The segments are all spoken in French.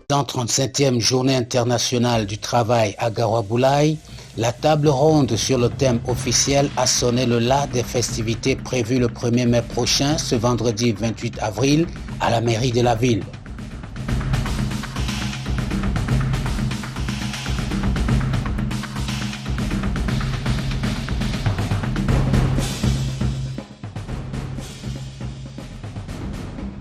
Dans 35e journée internationale du travail à Garoua-Boulaye, la table ronde sur le thème officiel a sonné le la des festivités prévues le 1er mai prochain, ce vendredi 28 avril, à la mairie de la ville.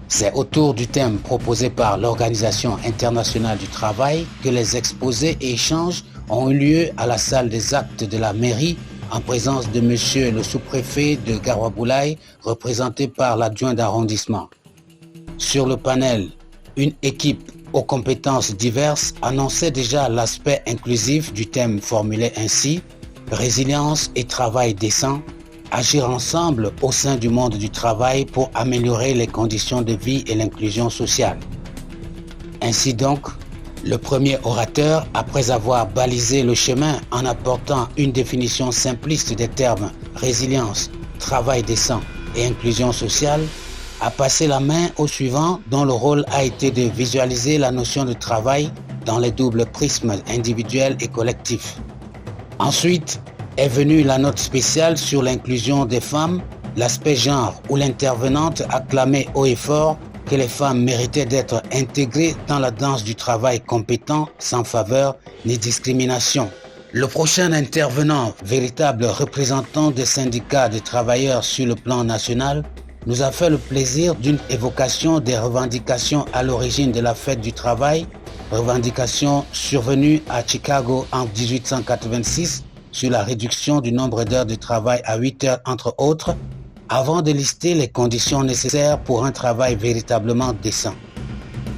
C'est autour du thème proposé par l'Organisation internationale du travail que les exposés et échanges ont eu lieu à la salle des actes de la mairie en présence de monsieur le sous-préfet de Garoua-Boulaye, représenté par l'adjoint d'arrondissement. Sur le panel, une équipe aux compétences diverses annonçait déjà l'aspect inclusif du thème formulé ainsi: résilience et travail décent. Agir ensemble au sein du monde du travail pour améliorer les conditions de vie et l'inclusion sociale. Ainsi donc, le premier orateur, après avoir balisé le chemin en apportant une définition simpliste des termes résilience, travail décent et inclusion sociale, a passé la main au suivant dont le rôle a été de visualiser la notion de travail dans les doubles prismes individuels et collectifs. Ensuite, est venue la note spéciale sur l'inclusion des femmes, l'aspect genre où l'intervenante acclamait haut et fort que les femmes méritaient d'être intégrées dans la danse du travail compétent, sans faveur ni discrimination. Le prochain intervenant, véritable représentant des syndicats de travailleurs sur le plan national, nous a fait le plaisir d'une évocation des revendications à l'origine de la fête du travail, revendications survenues à Chicago en 1886, sur la réduction du nombre d'heures de travail à 8 heures entre autres, avant de lister les conditions nécessaires pour un travail véritablement décent.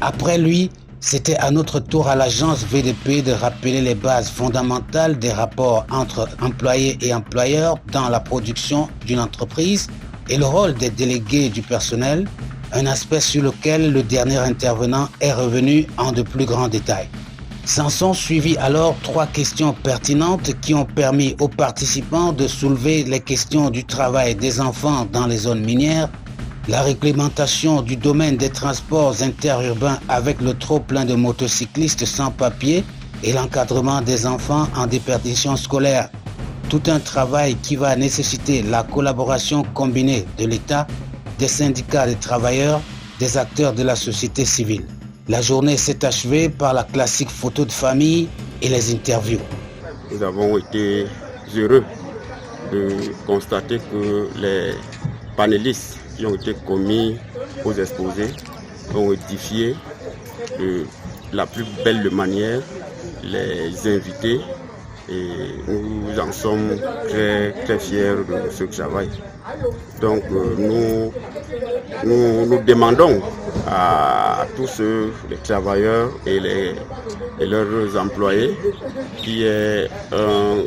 Après lui, c'était à notre tour à l'agence VDP de rappeler les bases fondamentales des rapports entre employés et employeurs dans la production d'une entreprise et le rôle des délégués du personnel, un aspect sur lequel le dernier intervenant est revenu en de plus grands détails. S'en sont suivies alors 3 questions pertinentes qui ont permis aux participants de soulever les questions du travail des enfants dans les zones minières, la réglementation du domaine des transports interurbains avec le trop-plein de motocyclistes sans papier et l'encadrement des enfants en déperdition scolaire. Tout un travail qui va nécessiter la collaboration combinée de l'État, des syndicats de travailleurs, des acteurs de la société civile. La journée s'est achevée par la classique photo de famille et les interviews. Nous avons été heureux de constater que les panélistes qui ont été commis aux exposés ont édifié de la plus belle manière les invités et nous en sommes très, très fiers de ce travail. Donc nous demandons à tous les travailleurs et leurs employés qu'il y ait un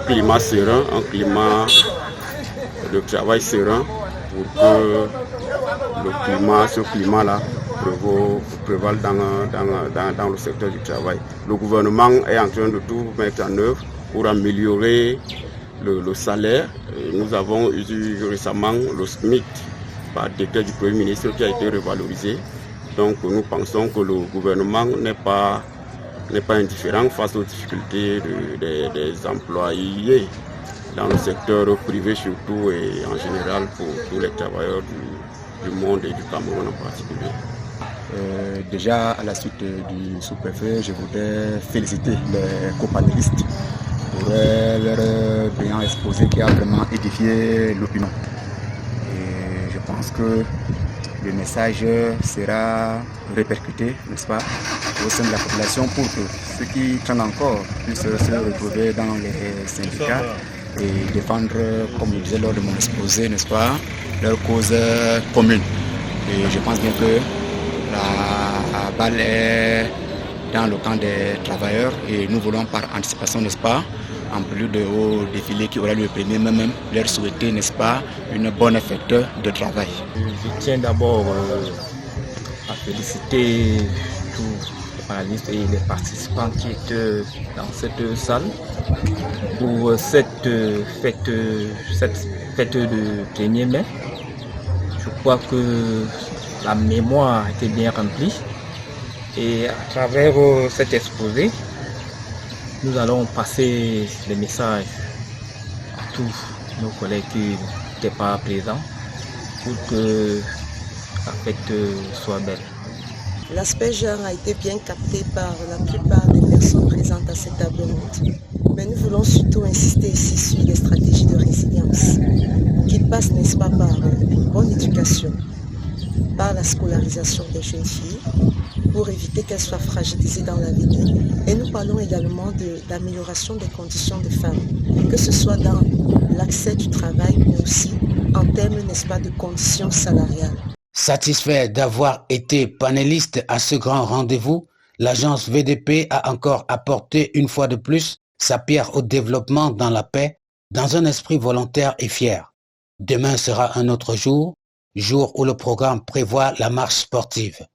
climat serein, un climat de travail serein pour que ce climat-là prévale dans le secteur du travail. Le gouvernement est en train de tout mettre en œuvre pour améliorer le salaire. Nous avons eu récemment le SMIC par décret du Premier ministre qui a été revalorisé. Donc nous pensons que le gouvernement n'est pas indifférent face aux difficultés des employés dans le secteur privé surtout et en général pour tous les travailleurs du monde et du Cameroun en particulier. Déjà à la suite du sous-préfet, je voudrais féliciter les copanélistes pour leur brillant exposé qui a vraiment édifié l'opinion. Et je pense que le message sera répercuté, n'est-ce pas, au sein de la population pour que ceux qui traînent encore puissent se retrouver dans les syndicats et défendre, comme je disais lors de mon exposé, n'est-ce pas, leur cause commune. Et je pense bien que la balle est dans le camp des travailleurs et nous voulons par anticipation, n'est-ce pas, en plus de au défilé qui aura lieu le 1er mai même, leur souhaiter, n'est-ce pas, une bonne fête de travail. Je tiens d'abord à féliciter tous les panélistes et les participants qui étaient dans cette salle pour cette fête de 1er mai. Je crois que la mémoire a été bien remplie Et à travers cet exposé, nous allons passer les messages à tous nos collègues qui n'étaient pas présents pour que la fête soit belle. L'aspect genre a été bien capté par la plupart des personnes présentes à cette table ronde. Mais nous voulons surtout insister ici sur les stratégies de résilience qui passent, n'est-ce pas, par une bonne éducation, par la scolarisation des jeunes filles pour éviter qu'elles soient fragilisées dans l'avenir. Et nous parlons également d'amélioration des conditions des femmes, que ce soit dans l'accès du travail, mais aussi en termes, n'est-ce pas, de conditions salariales. Satisfait d'avoir été panéliste à ce grand rendez-vous, l'agence VDP a encore apporté une fois de plus sa pierre au développement dans la paix, dans un esprit volontaire et fier. Demain sera un autre jour où le programme prévoit la marche sportive.